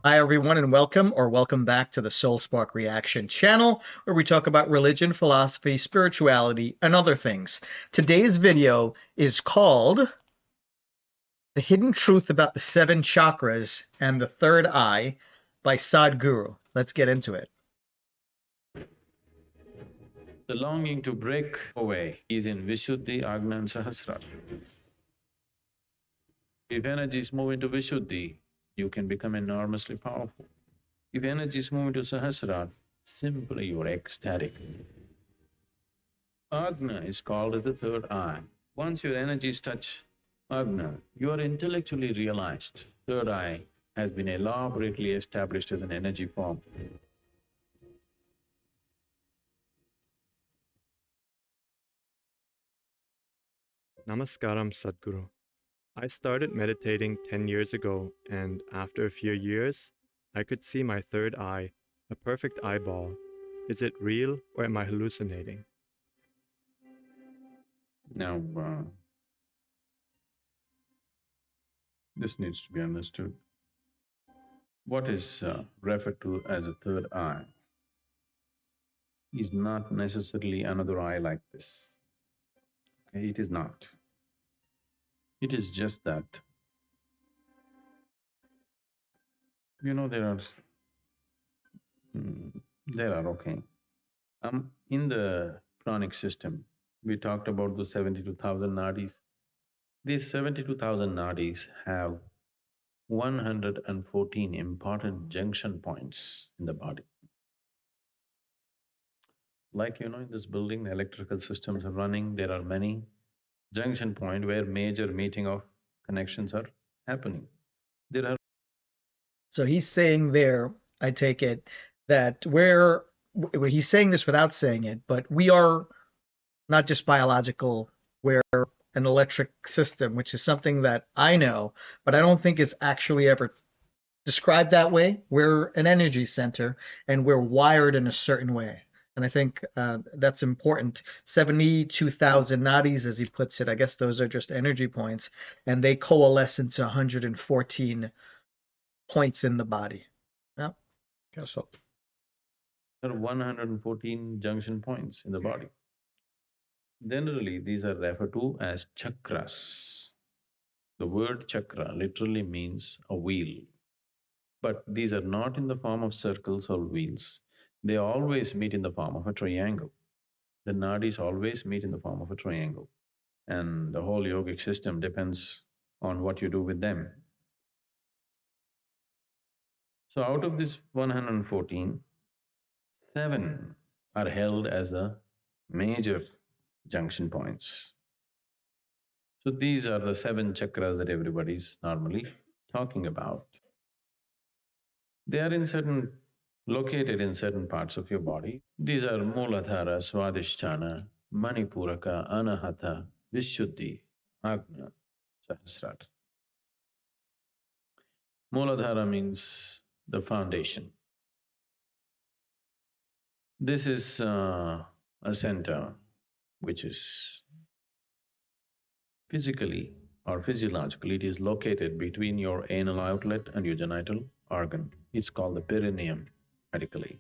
Hi, everyone, and welcome back to the Soul Spark Reaction channel, where we talk about religion, philosophy, spirituality, and other things. Today's video is called The Hidden Truth About the Seven Chakras and the Third Eye by Sadhguru. Let's get into it. The longing to break away is in Vishuddhi, Agna and Sahasrara. If energies move into Vishuddhi, you can become enormously powerful. If energies move into Sahasrara, simply you're ecstatic. Agna is called as the third eye. Once your energies touch Agna, you are intellectually realized. Third eye has been elaborately established as an energy form. Namaskaram, Sadhguru. I started meditating 10 years ago, and after a few years, I could see my third eye, a perfect eyeball. Is it real or am I hallucinating? Now, this needs to be understood. What is referred to as a third eye is not necessarily another eye like this. Okay, it is not. It is just that, okay. In the pranic system, we talked about the 72,000 nadis. These 72,000 nadis have 114 important junction points in the body. Like in this building, the electrical systems are running, there are many junction point where major meeting of connections are happening. There are So he's saying there, I take it, that he's saying this without saying it, but we are not just biological, we're an electric system, which is something that I know, but I don't think is actually ever described that way. We're an energy center and we're wired in a certain way. And I think that's important. 72,000 nadis, as he puts it, I guess those are just energy points, and they coalesce into 114 points in the body. Yeah, guess so. There are 114 junction points in the body. Generally, these are referred to as chakras. The word chakra literally means a wheel. But these are not in the form of circles or wheels. They always meet in the form of a triangle. The nadis always meet in the form of a triangle. And the whole yogic system depends on what you do with them. So out of this 114, 7 are held as the major junction points. So these are the 7 chakras that everybody's normally talking about. They are located in certain parts of your body. These are Mooladhara, Swadhisthana, Manipuraka, Anahata, Vishuddhi, Agna, Sahasrara. Mooladhara means the foundation. This is a center which is physically or physiologically, it is located between your anal outlet and your genital organ. It's called the perineum medically.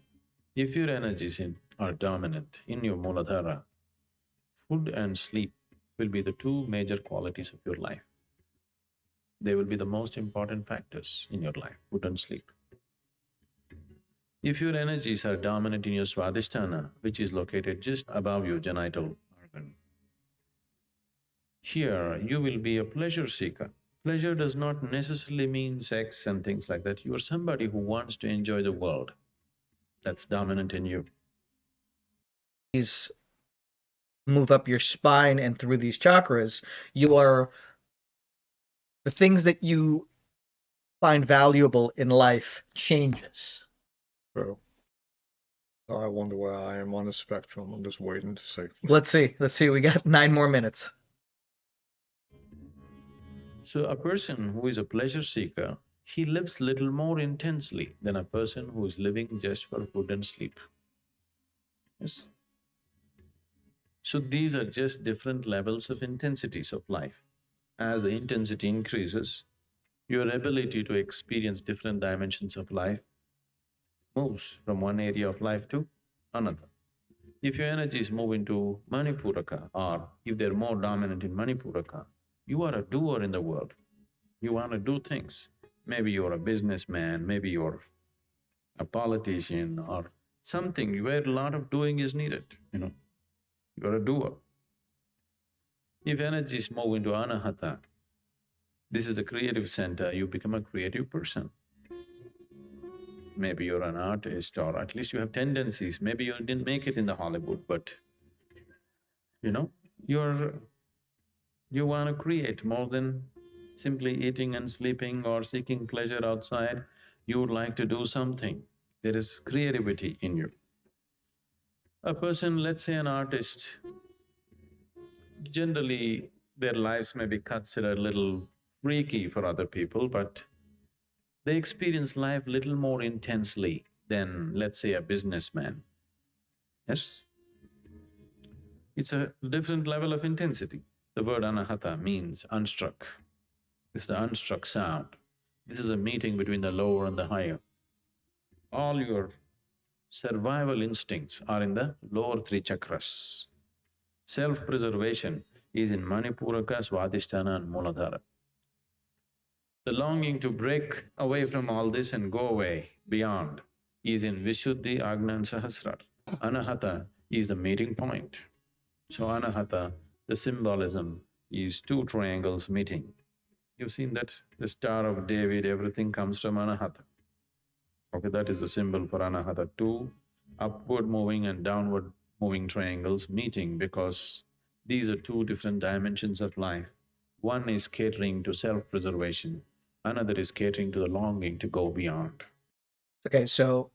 If your energies are dominant in your Mooladhara, food and sleep will be the 2 major qualities of your life. They will be the most important factors in your life, food and sleep. If your energies are dominant in your Swadhisthana, which is located just above your genital organ, here you will be a pleasure seeker. Pleasure does not necessarily mean sex and things like that. You are somebody who wants to enjoy the world. That's dominant in you. These move up your spine and through these chakras, the things that you find valuable in life changes. True. I wonder where I am on the spectrum. I'm just waiting to see. Let's see. We got 9 more minutes. So a person who is a pleasure seeker, he lives little more intensely than a person who is living just for food and sleep. Yes. So these are just different levels of intensities of life. As the intensity increases, Your ability to experience different dimensions of life moves from one area of life to another. If your energies move into Manipuraka, or if they're more dominant in Manipuraka, you are a doer in the world. You want to do things. Maybe you're a businessman, maybe you're a politician, or something where a lot of doing is needed. You're a doer. If energies move into Anahata, this is the creative center, you become a creative person. Maybe you're an artist, or at least you have tendencies. Maybe you didn't make it in the Hollywood, but you know, you want to create more than simply eating and sleeping or seeking pleasure outside. You would like to do something. There is creativity in you. A person, let's say an artist, generally their lives may be considered a little freaky for other people, but they experience life little more intensely than, let's say, a businessman. Yes? It's a different level of intensity. The word anahata means unstruck. It's the unstruck sound. This is a meeting between the lower and the higher. All your survival instincts are in the lower three chakras. Self-preservation is in Manipuraka, Swadhisthana and Muladhara. The longing to break away from all this and go away beyond is in Vishuddhi, Agna and Sahasrara. Anahata is the meeting point. So Anahata, the symbolism is two triangles meeting. You've seen that, the Star of David, everything comes from Anahata. Okay, that is the symbol for Anahata. Two upward moving and downward moving triangles meeting, because these are two different dimensions of life. One is catering to self-preservation, another is catering to the longing to go beyond. Okay, so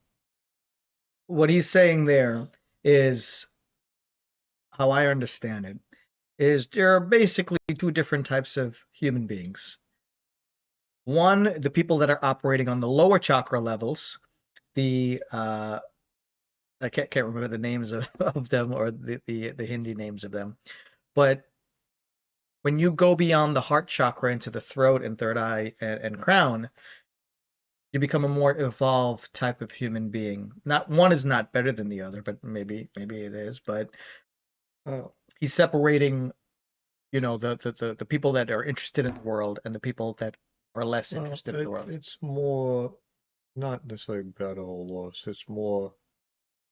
what he's saying there is, how I understand it, is there are basically two different types of human beings. One, the people that are operating on the lower chakra levels, I can't remember the names of them, or the Hindi names of them, but when you go beyond the heart chakra into the throat and third eye and crown, you become a more evolved type of human being. Not one is not better than the other, but maybe it is. But he's separating, the people that are interested in the world and the people that are less interested in the world. It's more not necessarily better or worse. It's more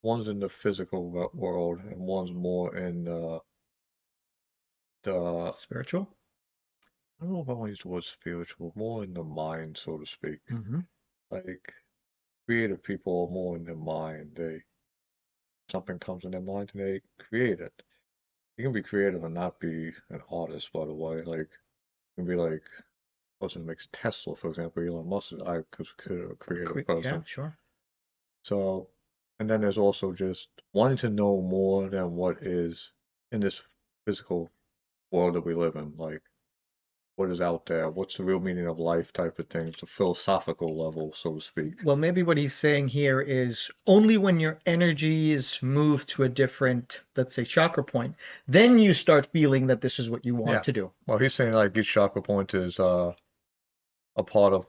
one's in the physical world and one's more in the Spiritual? I don't know if I want to use the word spiritual, more in the mind, so to speak. Mm-hmm. Like creative people are more in their mind. Something comes in their mind and they create it. You can be creative and not be an artist, by the way. Like you can be like a person who makes Tesla, for example. Elon Musk is I consider a creative person. Yeah, sure. So, and then there's also just wanting to know more than what is in this physical world that we live in. Like what is out there, what's the real meaning of life type of things, the philosophical level, so to speak. Well, maybe what he's saying here is only when your energy is moved to a different, let's say, chakra point, then you start feeling that this is what you want to do. Well, he's saying like each chakra point is a part of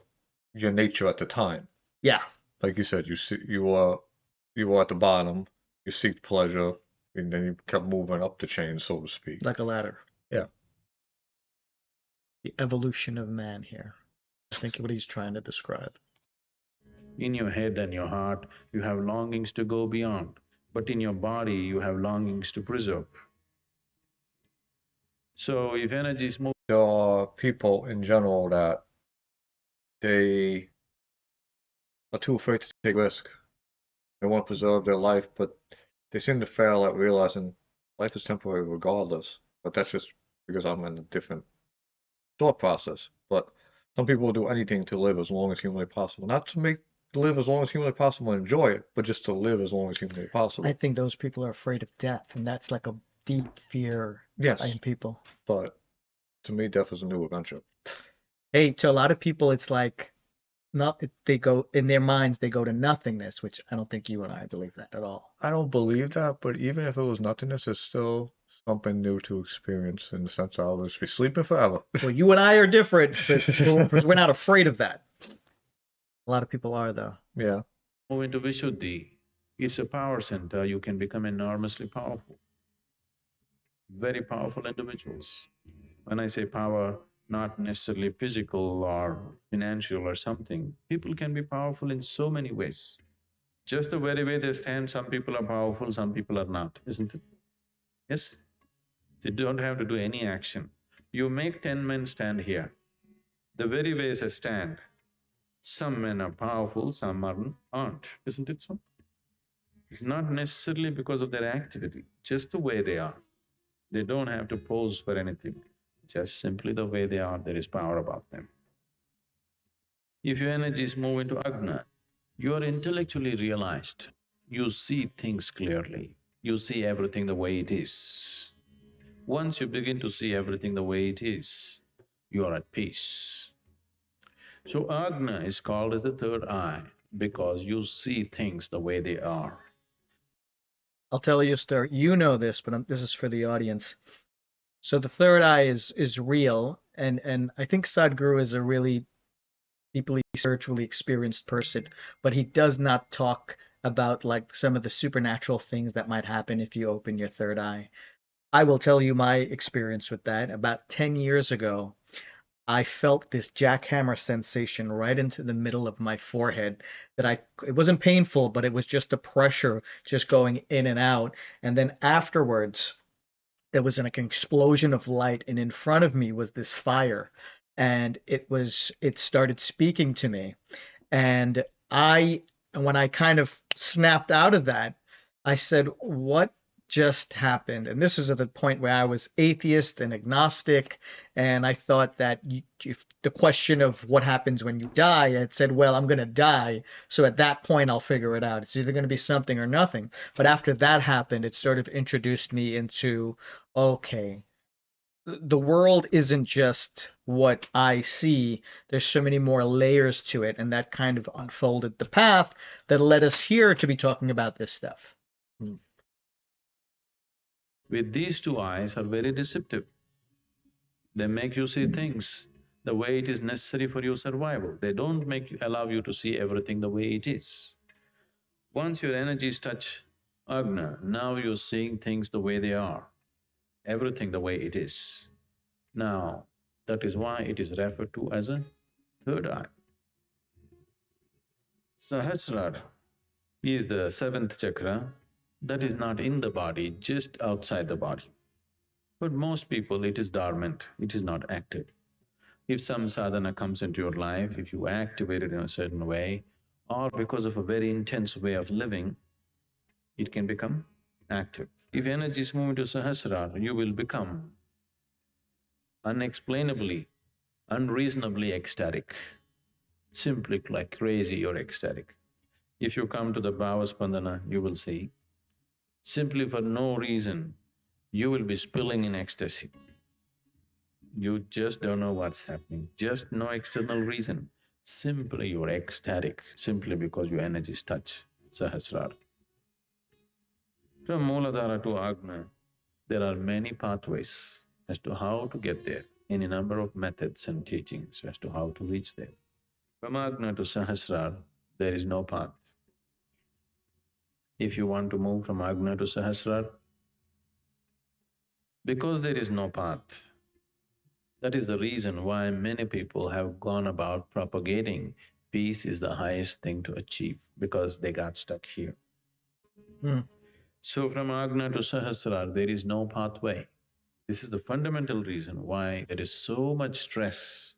your nature at the time. Yeah. Like you said, you were at the bottom, you seek pleasure, and then you kept moving up the chain, so to speak. Like a ladder. Yeah. The evolution of man here. I think what he's trying to describe. In your head and your heart, you have longings to go beyond, but in your body, you have longings to preserve. So if energies move… There are people in general that they are too afraid to take risk. They want to preserve their life, but they seem to fail at realizing life is temporary regardless. But that's just because I'm in a different thought process. But some people will do anything to live as long as humanly possible. Not to live as long as humanly possible and enjoy it, but just to live as long as humanly possible. I think those people are afraid of death, and that's like a deep fear in people. But to me, death is a new adventure. Hey, to a lot of people, it's like they go in their minds, they go to nothingness, which I don't think you and I believe that at all. I don't believe that, but even if it was nothingness, there's still something new to experience in the sense I was be sleeping forever. Well, you and I are different, but we're not afraid of that. A lot of people are, though. Yeah. Move into Vishuddhi, it's a power center, you can become enormously powerful. Very powerful individuals. When I say power, not necessarily physical or financial or something, people can be powerful in so many ways. Just the very way they stand, some people are powerful, some people are not, isn't it? Yes? You don't have to do any action. You make 10 men stand here. The very way they stand, some men are powerful, some aren't, isn't it so? It's not necessarily because of their activity, just the way they are. They don't have to pose for anything. Just simply the way they are, there is power about them. If your energies move into Agna, you are intellectually realized. You see things clearly. You see everything the way it is. Once you begin to see everything the way it is, you are at peace. So Agna is called as the third eye because you see things the way they are. I'll tell you a story. You know this, but this is for the audience. So the third eye is real, and I think Sadhguru is a really deeply spiritually experienced person, but he does not talk about like some of the supernatural things that might happen if you open your third eye. I will tell you my experience with that. About 10 years ago, I felt this jackhammer sensation right into the middle of my forehead it wasn't painful, but it was just the pressure just going in and out. And then afterwards, there was like an explosion of light, and in front of me was this fire, and it started speaking to me. And when I kind of snapped out of that, I said, what just happened? And this was at the point where I was atheist and agnostic, and I thought that the question of what happens when you die, I had said, well, I'm going to die, so at that point I'll figure it out. It's either going to be something or nothing. But after that happened, it sort of introduced me into, okay, the world isn't just what I see. There's so many more layers to it, and that kind of unfolded the path that led us here to be talking about this stuff. With these two eyes are very deceptive. They make you see things the way it is necessary for your survival. They don't allow you to see everything the way it is. Once your energies touch Agna, now you're seeing things the way they are, everything the way it is. Now, that is why it is referred to as a third eye. Sahasrara is the seventh chakra that is not in the body, just outside the body. But most people, it is dormant, it is not active. If some sadhana comes into your life, if you activate it in a certain way, or because of a very intense way of living, it can become active. If energies move into Sahasrara, you will become unexplainably, unreasonably ecstatic, simply like crazy or ecstatic. If you come to the Bhava Spandana, you will see, simply for no reason, you will be spilling in ecstasy. You just don't know what's happening, just no external reason. Simply you're ecstatic, simply because your energies touch Sahasrara. From Mooladhara to Agna, there are many pathways as to how to get there, any number of methods and teachings as to how to reach there. From Agna to Sahasrara, there is no path. If you want to move from Agna to Sahasrara, because there is no path, that is the reason why many people have gone about propagating peace is the highest thing to achieve, because they got stuck here. So from Agna to Sahasrara, there is no pathway. This is the fundamental reason why there is so much stress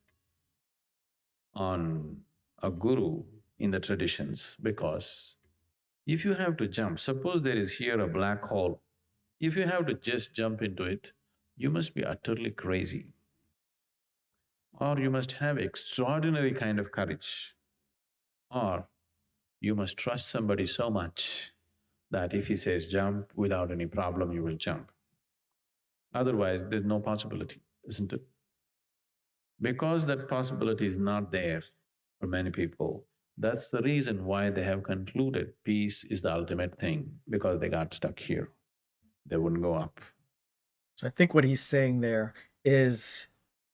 on a guru in the traditions, because if you have to jump, suppose there is here a black hole, if you have to just jump into it, you must be utterly crazy. Or you must have extraordinary kind of courage. Or you must trust somebody so much that if he says jump, without any problem you will jump. Otherwise, there's no possibility, isn't it? Because that possibility is not there for many people, that's the reason why they have concluded peace is the ultimate thing, because they got stuck here. They wouldn't go up. So I think what he's saying there is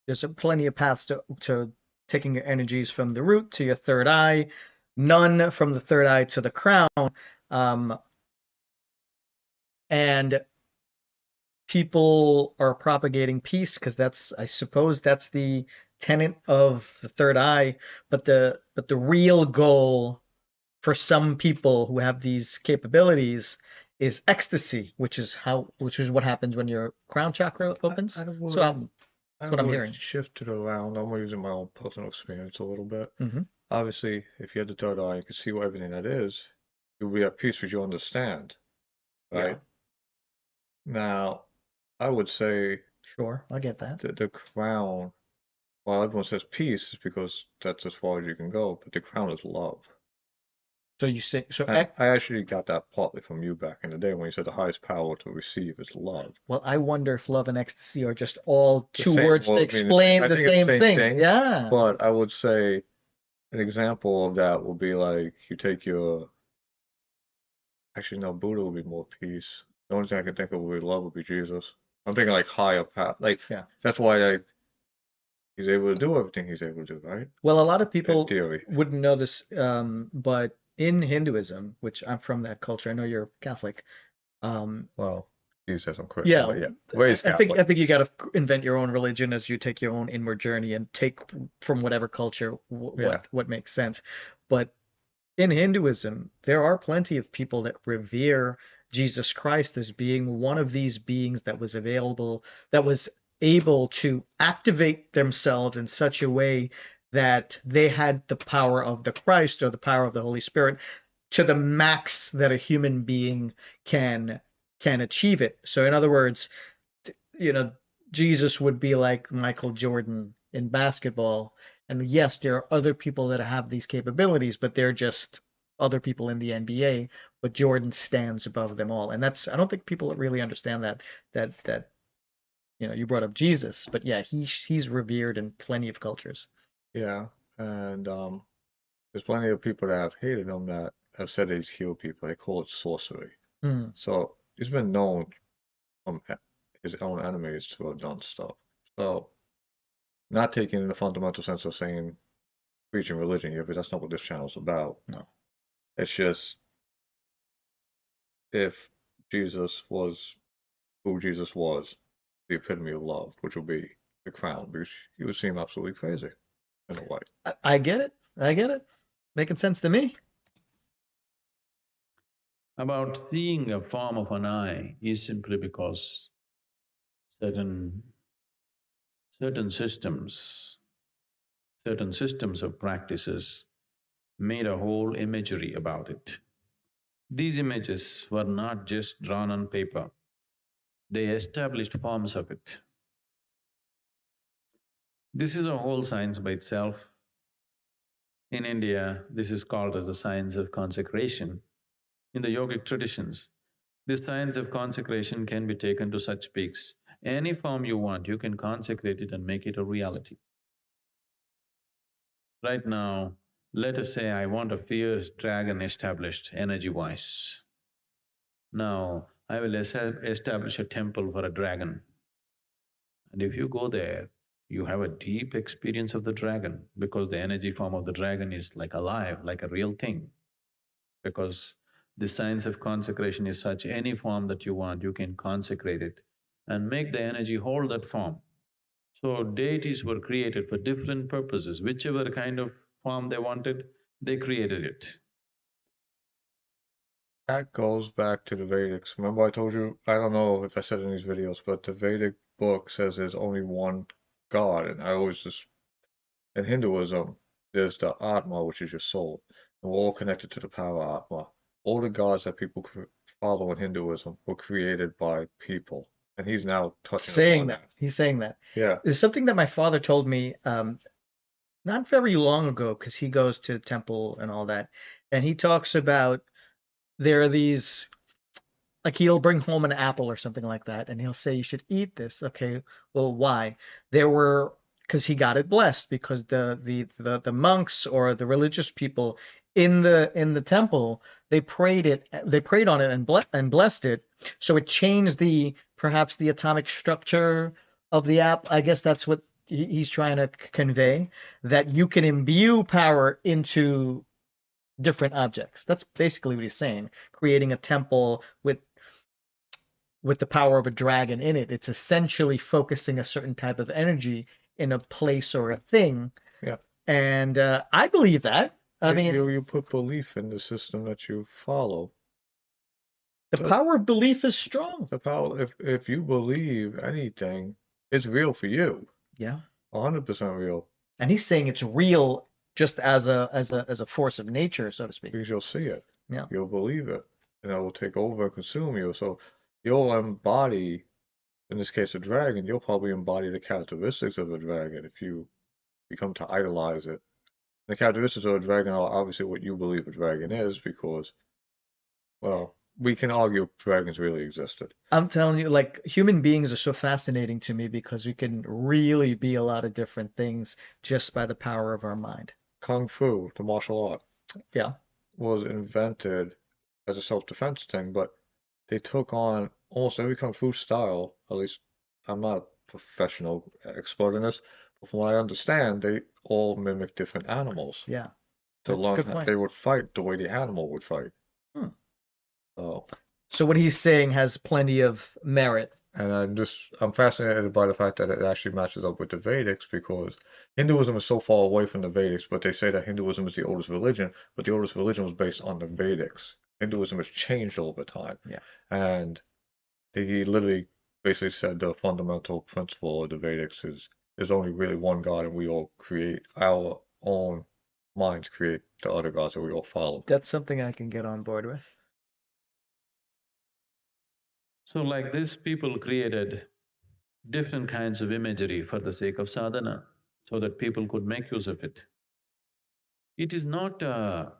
there's plenty of paths to taking your energies from the root to your third eye, none from the third eye to the crown. And people are propagating peace because I suppose that's the tenet of the third eye. But the real goal for some people who have these capabilities is ecstasy, which is what happens when your crown chakra opens. I would, So that's what I'm would hearing. shift it around. I'm using my own personal experience a little bit. Mm-hmm. Obviously, if you had the third eye, you could see what everything that is. You'll be at peace because you understand, right? Yeah. Now, I would say Sure, I get that. the crown, while everyone says peace, is because that's as far as you can go, but the crown is love. So you say so. And I actually got that partly from you back in the day when you said the highest power to receive is love. Well, I wonder if love and ecstasy are just all The two same- words well, that I mean, explain I the think it's same thing. Yeah. But I would say an example of that would be like you take your. Actually, no, Buddha would be more peace. The only thing I can think of would be love would be Jesus. I'm thinking like higher power. Like Yeah. that's why he's able to do everything he's able to do, right? Well, a lot of In people theory. wouldn't know this, but in Hinduism, which I'm from that culture, I know you're Catholic. Well, he says I'm Christian, Yeah, but yeah. Raised I think Catholic. you got to invent your own religion as you take your own inward journey and take from whatever culture Yeah. what makes sense. But in Hinduism, there are plenty of people that revere Jesus Christ as being one of these beings that was able to activate themselves in such a way that they had the power of the Christ or the power of the Holy Spirit to the max that a human being can achieve it. So in other words, Jesus would be like Michael Jordan in basketball. And yes, there are other people that have these capabilities, but they're just other people in the NBA. But Jordan stands above them all, and I don't think people really understand that you brought up Jesus, but yeah, he's revered in plenty of cultures. Yeah. And there's plenty of people that have hated him that have said that he's healed people. They call it sorcery. Hmm. So he's been known from his own enemies to have done stuff. So not taking in the fundamental sense of saying preaching religion here, because that's not what this channel's about. No. It's just if Jesus was who Jesus was, the epitome of love, which would be the crown, because he would seem absolutely crazy in a way. I get it. I get it. Making sense to me. About seeing a form of an eye is simply because certain systems of practices made a whole imagery about it. These images were not just drawn on paper, they established forms of it. This is a whole science by itself. In India, this is called as the science of consecration. In the yogic traditions, this science of consecration can be taken to such peaks. Any form you want, you can consecrate it and make it a reality. Right now, let us say I want a fierce dragon established energy-wise. Now, I will establish a temple for a dragon. And if you go there, you have a deep experience of the dragon because the energy form of the dragon is like alive, like a real thing. Because the science of consecration is such, any form that you want, you can consecrate it and make the energy hold that form. So deities were created for different purposes, whichever kind of form they wanted, they created it. That goes back to the Vedics. Remember I told you, I don't know if I said it in these videos, but the Vedic book says there's only one God, and I always just, in Hinduism, there's the Atma, which is your soul, and we're all connected to the power Atma. All the gods that people follow in Hinduism were created by people, and he's now touching Saying upon that. He's saying that. Yeah. There's something that my father told me not very long ago, because he goes to temple and all that, and he talks about there are these, like he'll bring home an apple or something like that, and he'll say you should eat this. Okay, well, why? Because he got it blessed because the monks or the religious people in the temple, they prayed on it and blessed it, so it changed perhaps the atomic structure of the app. I guess that's what he's trying to convey, that you can imbue power into different objects. That's basically what he's saying. Creating a temple with the power of a dragon in it, it's essentially focusing a certain type of energy in a place or a thing. Yeah. And I believe that. I mean, you put belief in the system that you follow. the power of belief is strong. The power, if you believe anything, it's real for you. Yeah. 100% real. And he's saying it's real just as a force of nature, so to speak. Because you'll see it. Yeah. You'll believe it. And it will take over and consume you. So you'll embody, in this case, a dragon, you'll probably embody the characteristics of a dragon if you become to idolize it. The characteristics of a dragon are obviously what you believe a dragon is, because, well, we can argue if dragons really existed. I'm telling you, like, human beings are so fascinating to me because we can really be a lot of different things just by the power of our mind. Kung Fu, the martial art, Yeah. was invented as a self-defense thing, but they took on almost every Kung Fu style. At least I'm not a professional expert in this, but from what I understand, they all mimic different animals. Yeah. To That's a learn good how point. they would fight the way the animal would fight. Hmm. So what he's saying has plenty of merit. And I'm fascinated by the fact that it actually matches up with the Vedics, because Hinduism is so far away from the Vedics, but they say that Hinduism is the oldest religion, but the oldest religion was based on the Vedics. Hinduism has changed over time. Yeah. And he literally basically said the fundamental principle of the Vedics is there's only really one God, and we all create our own minds, create the other gods that we all follow. That's something I can get on board with. So like this, people created different kinds of imagery for the sake of sadhana, so that people could make use of it. It is not that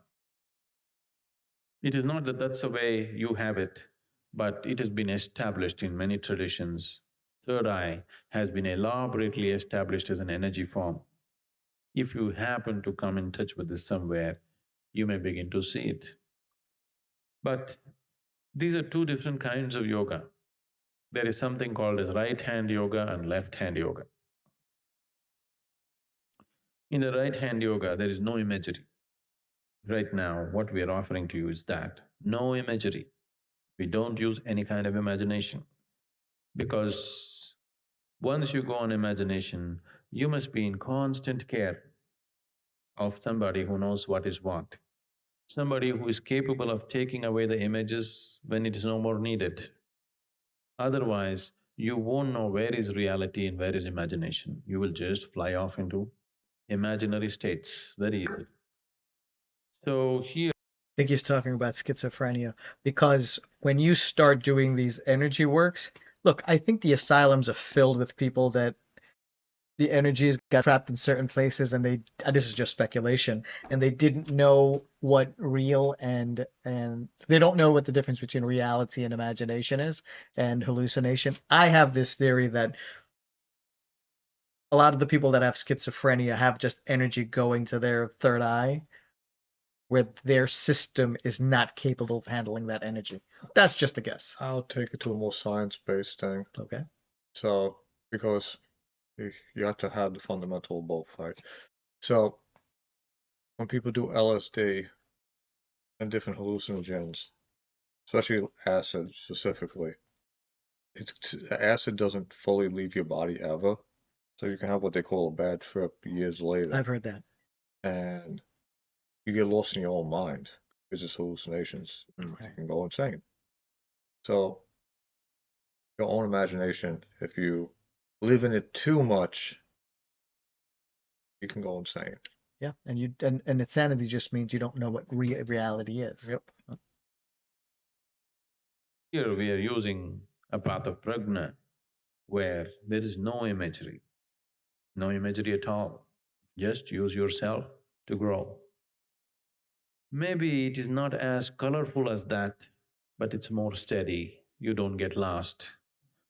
that's the way you have it, but it has been established in many traditions. Third eye has been elaborately established as an energy form. If you happen to come in touch with this somewhere, you may begin to see it. But these are two different kinds of yoga. There is something called as right-hand yoga and left-hand yoga. In the right-hand yoga, there is no imagery. Right now, what we are offering to you is that, no imagery. We don't use any kind of imagination, because once you go on imagination, you must be in constant care of somebody who knows what is what, somebody who is capable of taking away the images when it is no more needed. Otherwise, you won't know where is reality and where is imagination. You will just fly off into imaginary states very easily. So here, I think he's talking about schizophrenia, because when you start doing these energy works, look, I think the asylums are filled with people that the energies got trapped in certain places, and this is just speculation, and they didn't know what real and they don't know what the difference between reality and imagination is, and hallucination. I have this theory that a lot of the people that have schizophrenia have just energy going to their third eye, where their system is not capable of handling that energy. That's just a guess. I'll take it to a more science-based thing. Okay. So, because you have to have the fundamental of both, right? So, when people do LSD and different hallucinogens, especially acid specifically, acid doesn't fully leave your body ever. So you can have what they call a bad trip years later. I've heard that. And you get lost in your own mind because it's hallucinations. And you can go insane. So your own imagination, if you live in it too much, you can go insane. Yeah, and insanity just means you don't know what reality is. Yep. here we are using a path of prajna, where there is no imagery at all. Just use yourself to grow. Maybe it is not as colorful as that, but it's more steady. You don't get lost.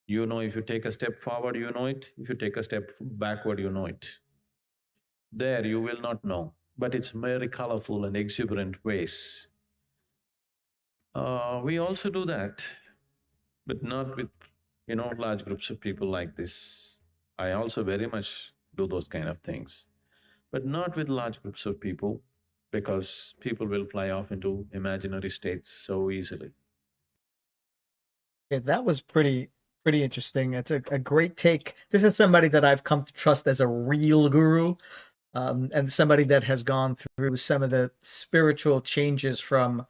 You know, if you take a step forward, you know it. If you take a step backward, you know it. There you will not know. but it's very colorful and exuberant ways. We also do that, but not with, large groups of people like this. I also very much do those kind of things, but not with large groups of people, because people will fly off into imaginary states so easily. Yeah, that was pretty interesting. It's a great take. This is somebody that I've come to trust as a real guru, and somebody that has gone through some of the spiritual changes from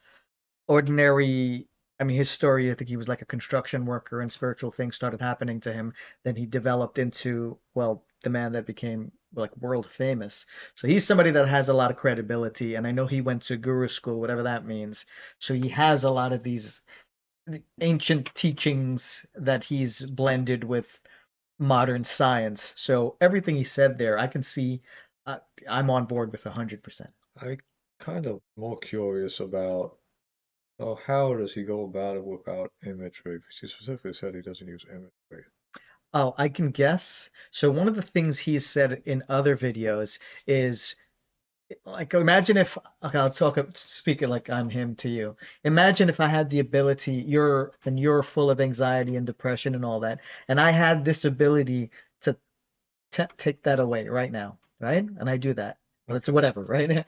ordinary. I mean, his story, I think he was like a construction worker and spiritual things started happening to him. Then he developed into, well, the man that became like world famous. So he's somebody that has a lot of credibility. And I know he went to guru school, whatever that means. So he has a lot of these ancient teachings that he's blended with modern science. So everything he said there, I can see, I'm on board with 100%. I kind of more curious about how does he go about it without imagery? Because he specifically said he doesn't use imagery. Oh, I can guess. So one of the things he's said in other videos is like imagine if okay, I'll speak it like I'm him to you. Imagine if I had the ability, you're full of anxiety and depression and all that, and I had this ability to take that away right now, right? And I do that. Well, it's whatever, right?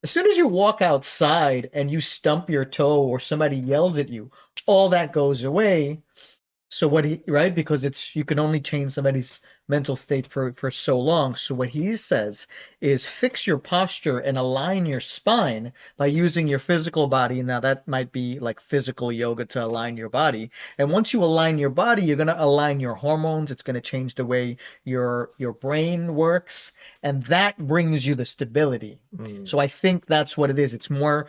As soon as you walk outside and you stump your toe or somebody yells at you, all that goes away. So right? Because you can only change somebody's mental state for so long. So what he says is fix your posture and align your spine by using your physical body. Now that might be like physical yoga to align your body. And once you align your body, you're going to align your hormones. It's going to change the way your brain works, and that brings you the stability. So I think that's what it is. It's more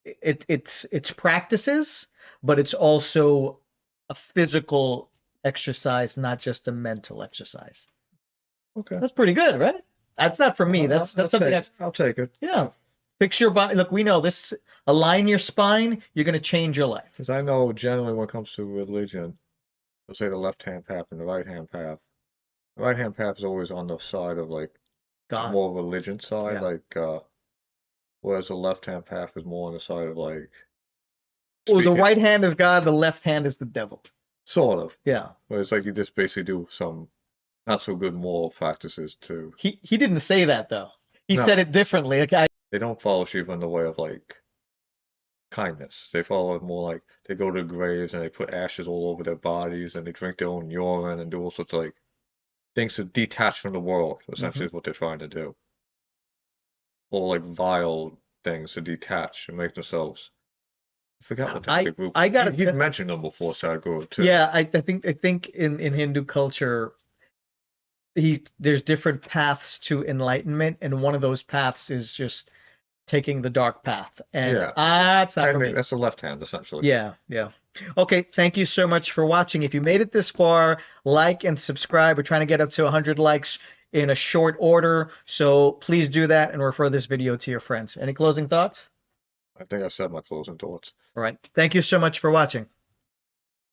it's practices, but it's also a physical exercise, not just a mental exercise. Okay. That's pretty good, right? That's not for me. That's something I'll take it. yeah. Fix your body. Look, we know this. Align your spine. You're going to change your life. Because I know generally when it comes to religion, they'll say the left-hand path and the right-hand path. The right-hand path is always on the side of like God. more religion side, Yeah. like whereas the left-hand path is more on the side of like Well, the speaking. right hand is God. The left hand is the devil. Sort of. Yeah. Where it's like you just basically do some not so good moral practices too. He didn't say that though. He No. said it differently. Like They don't follow Shiva in the way of like kindness. They follow it more like they go to graves and they put ashes all over their bodies and they drink their own urine and do all sorts of like things to detach from the world, essentially is what they're trying to do. Or like vile things to detach and make themselves. I forgot what the group. I gotta He's mentioned them before, Sadhguru too. Yeah, I think in Hindu culture, there's different paths to enlightenment, and one of those paths is just taking the dark path, and Yeah. that's not for me. That's the left hand, essentially. Yeah. Okay, thank you so much for watching. If you made it this far, like and subscribe. We're trying to get up to 100 likes in a short order, so please do that and refer this video to your friends. Any closing thoughts? I think I've said my closing thoughts. All right. Thank you so much for watching.